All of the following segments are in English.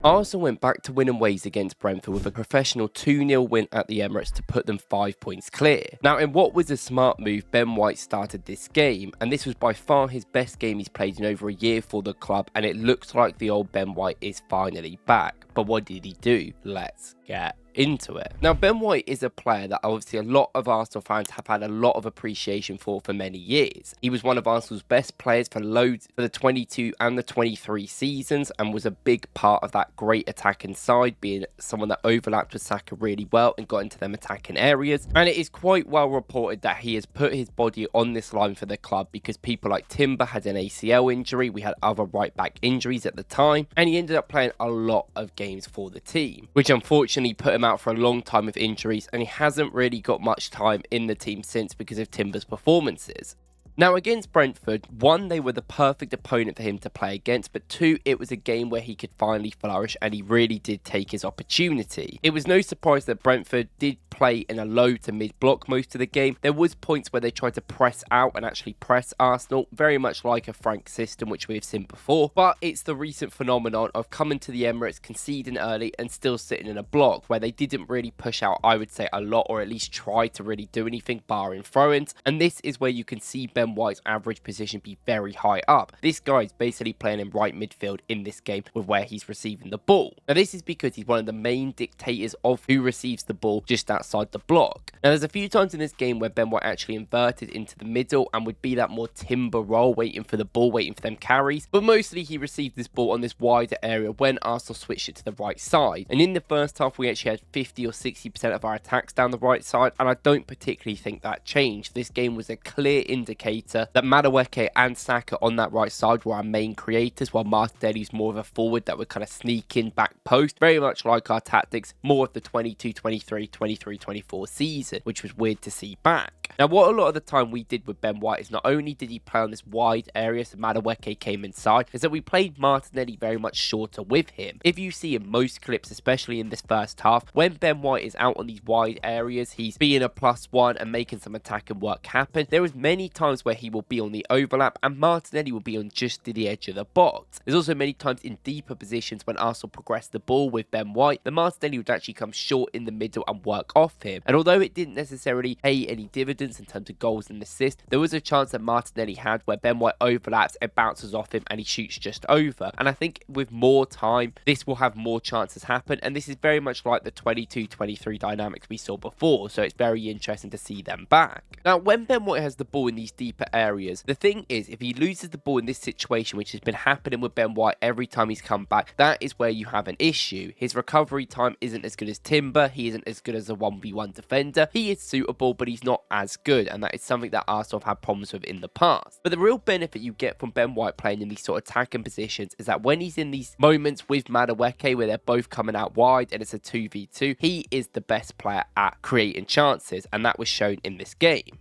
Arsenal went back to winning ways against Brentford with a professional 2-0 win at the Emirates to put them 5 points clear. Now, in what was a smart move, Ben White started this game, and this was by far his best game he's played in over a year for the club, and it looks like the old Ben White is finally back. But what did he do? Let's get into it. Now, Ben White is a player that obviously a lot of Arsenal fans have had a lot of appreciation for many years. He was one of Arsenal's best players for the 22 and the 23 seasons and was a big part of that great attacking side, being someone that overlapped with Saka really well and got into them attacking areas. And it is quite well reported that he has put his body on this line for the club because people like Timber had an ACL injury, we had other right back injuries at the time, and he ended up playing a lot of games for the team, which unfortunately put him out for a long time with injuries, and he hasn't really got much time in the team since because of Timber's performances. Now, against Brentford, 1, they were the perfect opponent for him to play against, but 2, it was a game where he could finally flourish, and he really did take his opportunity. It was no surprise that Brentford did play in a low to mid block most of the game. There was points where they tried to press out and actually press Arsenal, very much like a Frank system, which we have seen before, but it's the recent phenomenon of coming to the Emirates, conceding early, and still sitting in a block, where they didn't really push out, I would say, a lot, or at least try to really do anything, barring throw-ins, and this is where you can see Ben White's average position be very high up. This guy is basically playing in right midfield in this game with where he's receiving the ball. Now, this is because he's one of the main dictators of who receives the ball just outside the block. Now, there's a few times in this game where Ben White actually inverted into the middle and would be that more Timber role, waiting for the ball, waiting for them carries, but mostly he received this ball on this wider area when Arsenal switched it to the right side. And in the first half, we actually had 50 or 60% of our attacks down the right side, and I don't particularly think that changed. This game was a clear indicator that Madueke and Saka on that right side were our main creators, while Martinelli's more of a forward that would kind of sneak in back post, very much like our tactics, more of the 22-23, 23-24 season, which was weird to see back. Now, what a lot of the time we did with Ben White is not only did he play on this wide area, so Madueke came inside, is that we played Martinelli very much shorter with him. If you see in most clips, especially in this first half, when Ben White is out on these wide areas, he's being a +1 and making some attacking work happen. There was many times where he will be on the overlap and Martinelli will be on just to the edge of the box. There's also many times in deeper positions when Arsenal progressed the ball with Ben White, the Martinelli would actually come short in the middle and work off him. And although it didn't necessarily pay any dividends in terms of goals and assists, there was a chance that Martinelli had where Ben White overlaps, it bounces off him and he shoots just over. And I think with more time, this will have more chances happen, and this is very much like the 22-23 dynamics we saw before, so it's very interesting to see them back. Now, when Ben White has the ball in these deeper areas, the thing is, if he loses the ball in this situation, which has been happening with Ben White every time he's come back, that is where you have an issue. His recovery time isn't as good as Timber, he isn't as good as a 1v1 defender. He is suitable, but he's not as good, and that is something that Arsenal have had problems with in the past. But the real benefit you get from Ben White playing in these sort of attacking positions is that when he's in these moments with Madueke where they're both coming out wide and it's a 2v2, he is the best player at creating chances, and that was shown in this game.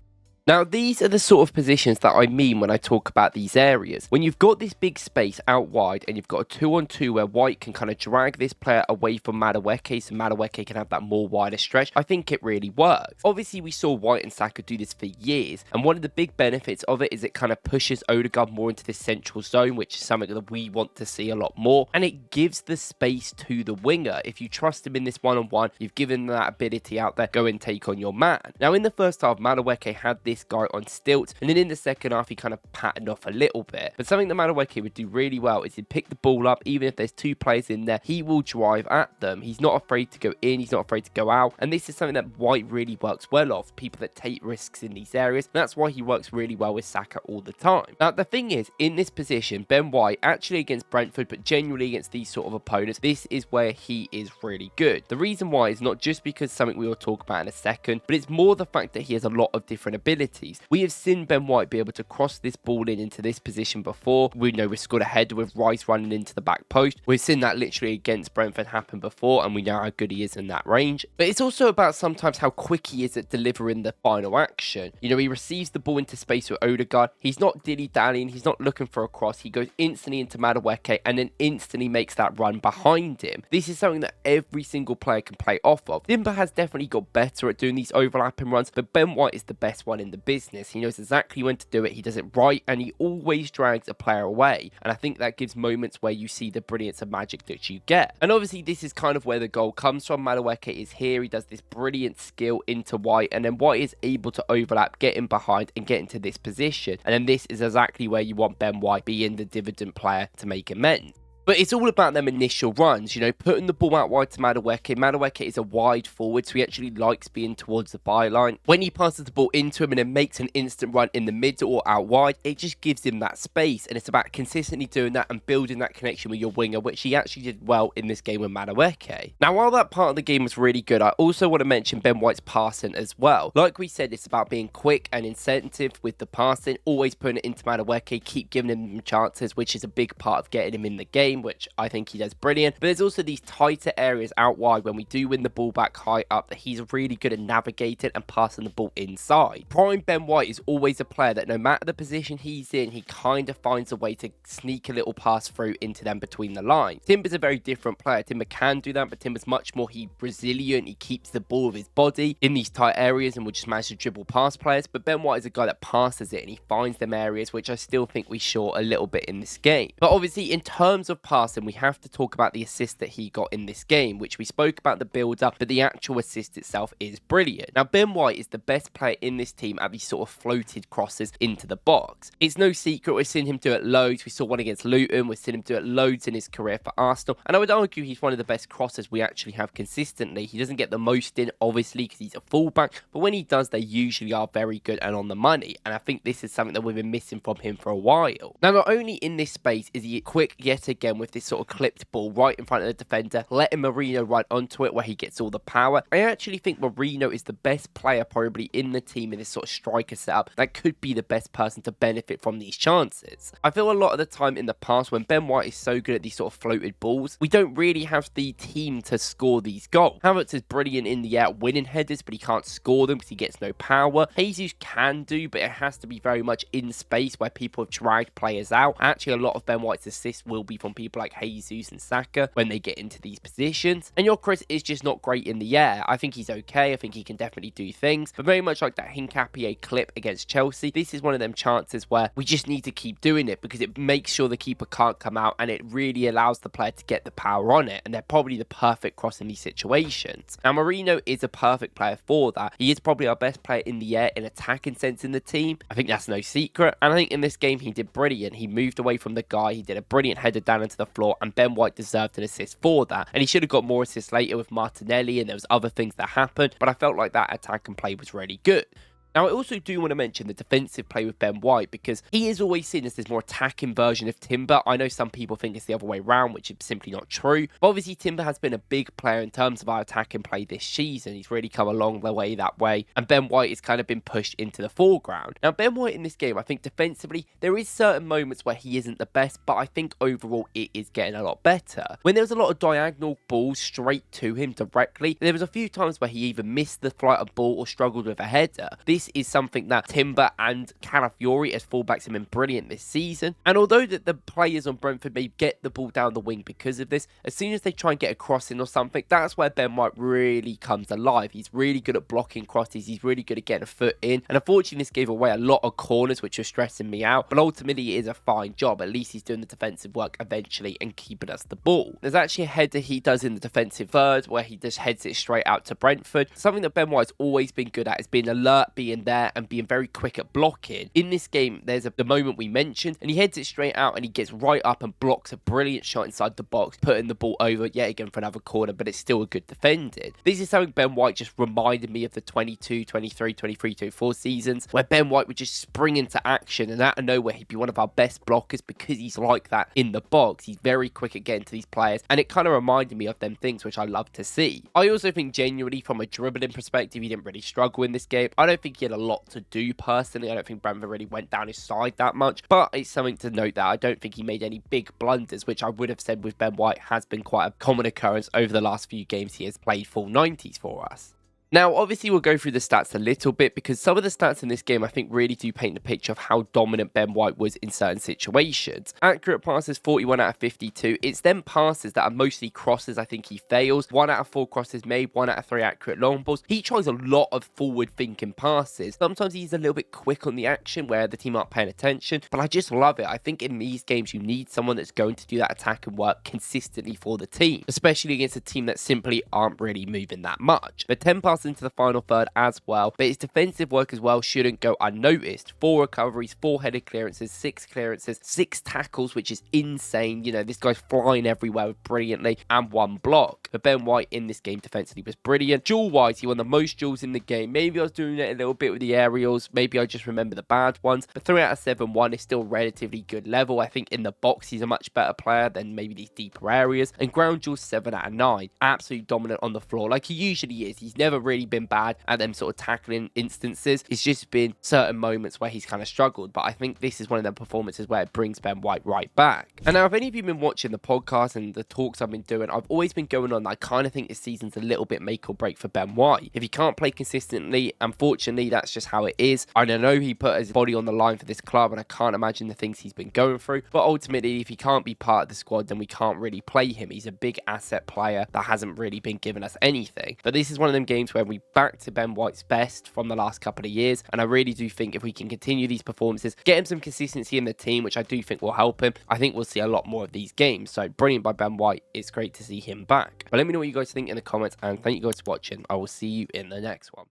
Now, these are the sort of positions that I mean when I talk about these areas. When you've got this big space out wide and you've got a 2-on-2 where White can kind of drag this player away from Madueke so Madueke can have that more wider stretch, I think it really works. Obviously, we saw White and Saka do this for years, and one of the big benefits of it is it kind of pushes Odegaard more into this central zone, which is something that we want to see a lot more, and it gives the space to the winger. If you trust him in this one-on-one, you've given him that ability out there, go and take on your man. Now, in the first half, Madueke had this guy on stilts, and then in the second half he kind of patterned off a little bit, but something that Madueke would do really well is he'd pick the ball up. Even if there's two players in there, he will drive at them. He's not afraid to go in, he's not afraid to go out, and this is something that White really works well off, people that take risks in these areas, and that's why he works really well with Saka all the time. Now, the thing is, in this position, Ben White, actually against Brentford, but generally against these sort of opponents, this is where he is really good. The reason why is not just because something we will talk about in a second, but it's more the fact that he has a lot of different abilities. We have seen Ben White be able to cross this ball into this position before. We know we've scored a header with Rice running into the back post. We've seen that literally against Brentford happen before, and we know how good he is in that range. But it's also about sometimes how quick he is at delivering the final action. You know, he receives the ball into space with Odegaard. He's not dilly-dallying. He's not looking for a cross. He goes instantly into Madueke and then instantly makes that run behind him. This is something that every single player can play off of. Timber has definitely got better at doing these overlapping runs, but Ben White is the best one in the the business. He knows exactly when to do it, he does it right, and he always drags a player away. And I think that gives moments where you see the brilliance of magic that you get. And obviously this is kind of where the goal comes from. Madueke is here, he does this brilliant skill into White, and then White is able to overlap, get in behind and get into this position. And then this is exactly where you want Ben White being the dividend player to make amends. But it's all about them initial runs, you know, putting the ball out wide to Madueke. Madueke is a wide forward, so he actually likes being towards the byline. When he passes the ball into him and then makes an instant run in the middle or out wide, it just gives him that space. And it's about consistently doing that and building that connection with your winger, which he actually did well in this game with Madueke. Now, while that part of the game was really good, I also want to mention Ben White's passing as well. Like we said, it's about being quick and incentive with the passing, always putting it into Madueke, keep giving him chances, which is a big part of getting him in the game, which I think he does brilliant. But there's also these tighter areas out wide when we do win the ball back high up that he's really good at navigating and passing the ball inside. Prime Ben White is always a player that no matter the position he's in, he kind of finds a way to sneak a little pass through into them between the lines. Timber's a very different player. Timber can do that, but Timber's much more resilient. He keeps the ball with his body in these tight areas and will just manage to dribble past players. But Ben White is a guy that passes it and he finds them areas, which I still think we short a little bit in this game. But obviously in terms of passing, we have to talk about the assist that he got in this game, which we spoke about the build-up, but the actual assist itself is brilliant. Now, Ben White is the best player in this team at these sort of floated crosses into the box. It's no secret, we've seen him do it loads. We saw one against Luton, we've seen him do it loads in his career for Arsenal, and I would argue he's one of the best crossers we actually have consistently. He doesn't get the most in, obviously, because he's a fullback, but when he does, they usually are very good and on the money, and I think this is something that we've been missing from him for a while. Now, not only in this space is he quick yet again with this sort of clipped ball right in front of the defender, letting Marino run onto it where he gets all the power. I actually think Marino is the best player probably in the team in this sort of striker setup that could be the best person to benefit from these chances. I feel a lot of the time in the past when Ben White is so good at these sort of floated balls, we don't really have the team to score these goals. Havertz is brilliant in the air winning headers, but he can't score them because he gets no power. Jesus can do, but it has to be very much in space where people have dragged players out. Actually, a lot of Ben White's assists will be from people like Jesus and Saka when they get into these positions. And your Chris is just not great in the air. I think he's okay. I think he can definitely do things. But very much like that Hincapié clip against Chelsea, this is one of them chances where we just need to keep doing it because it makes sure the keeper can't come out and it really allows the player to get the power on it. And they're probably the perfect cross in these situations. Now, Marino is a perfect player for that. He is probably our best player in the air in attacking sense in the team. I think that's no secret. And I think in this game, he did brilliant. He moved away from the guy. He did a brilliant header down into the floor and Ben White deserved an assist for that. And he should have got more assists later with Martinelli and there was other things that happened. But I felt like that attack and play was really good. Now, I also do want to mention the defensive play with Ben White because he is always seen as this more attacking version of Timber. I know some people think it's the other way around, which is simply not true. But obviously, Timber has been a big player in terms of our attacking play this season. He's really come along the way that way. And Ben White has kind of been pushed into the foreground. Now, Ben White in this game, I think defensively, there is certain moments where he isn't the best, but I think overall it is getting a lot better. When there was a lot of diagonal balls straight to him directly, there was a few times where he either missed the flight of ball or struggled with a header. This is something that Timber and Calafiori as fullbacks have been brilliant this season. And although that the players on Brentford may get the ball down the wing because of this, as soon as they try and get a crossing or something, that's where Ben White really comes alive. He's really good at blocking crosses. He's really good at getting a foot in. And unfortunately, this gave away a lot of corners, which was stressing me out. But ultimately, it is a fine job. At least he's doing the defensive work eventually and keeping us the ball. There's actually a header he does in the defensive third where he just heads it straight out to Brentford. Something that Ben White's always been good at is being alert, being there, and being very quick at blocking. In this game, there's the moment we mentioned, and he heads it straight out and he gets right up and blocks a brilliant shot inside the box, putting the ball over yet again for another corner, but it's still a good defended. This is something Ben White just reminded me of the 22, 23, 23, 24 seasons, where Ben White would just spring into action and out of nowhere he'd be one of our best blockers because he's like that in the box. He's very quick at getting to these players, and it kind of reminded me of them things, which I love to see. I also think genuinely from a dribbling perspective, he didn't really struggle in this game. I don't think he had a lot to do personally. I don't think Brentford really went down his side that much, but it's something to note that I don't think he made any big blunders, which I would have said with Ben White has been quite a common occurrence over the last few games he has played full 90s for us. Now, obviously, we'll go through the stats a little bit because some of the stats in this game I think really do paint the picture of how dominant Ben White was in certain situations. Accurate passes, 41 out of 52. It's them passes that are mostly crosses I think he fails. 1 out of 4 crosses made, 1 out of 3 accurate long balls. He tries a lot of forward-thinking passes. Sometimes he's a little bit quick on the action where the team aren't paying attention, but I just love it. I think in these games you need someone that's going to do that attack and work consistently for the team, especially against a team that simply aren't really moving that much. The 10 passes into the final third as well, but his defensive work as well shouldn't go unnoticed. 4 recoveries, 4 headed clearances, 6 clearances, 6 tackles, which is insane. You know, this guy's flying everywhere brilliantly, and 1 block. But Ben White in this game defensively was brilliant. Duel-wise, he won the most duels in the game. Maybe I was doing it a little bit with the aerials. Maybe I just remember the bad ones. But 3 out of 7 1 is still relatively good level. I think in the box, he's a much better player than maybe these deeper areas. And ground duels, 7 out of 9. Absolutely dominant on the floor, like he usually is. He's never really been bad at them sort of tackling instances. It's just been certain moments where he's kind of struggled. But I think this is one of the performances where it brings Ben White right back. And now, if any of you have been watching the podcast and the talks I've been doing, I've always been going on that I kind of think this season's a little bit make or break for Ben White. If he can't play consistently, unfortunately, that's just how it is. And I know he put his body on the line for this club, and I can't imagine the things he's been going through. But ultimately, if he can't be part of the squad, then we can't really play him. He's a big asset player that hasn't really been giving us anything. But this is one of them games where we back to Ben White's best from the last couple of years, and I really do think if we can continue these performances, get him some consistency in the team, which I do think will help him, I think we'll see a lot more of these games. So brilliant by Ben White. It's great to see him back. But let me know what you guys think in the comments, and thank you guys for watching. I will see you in the next one.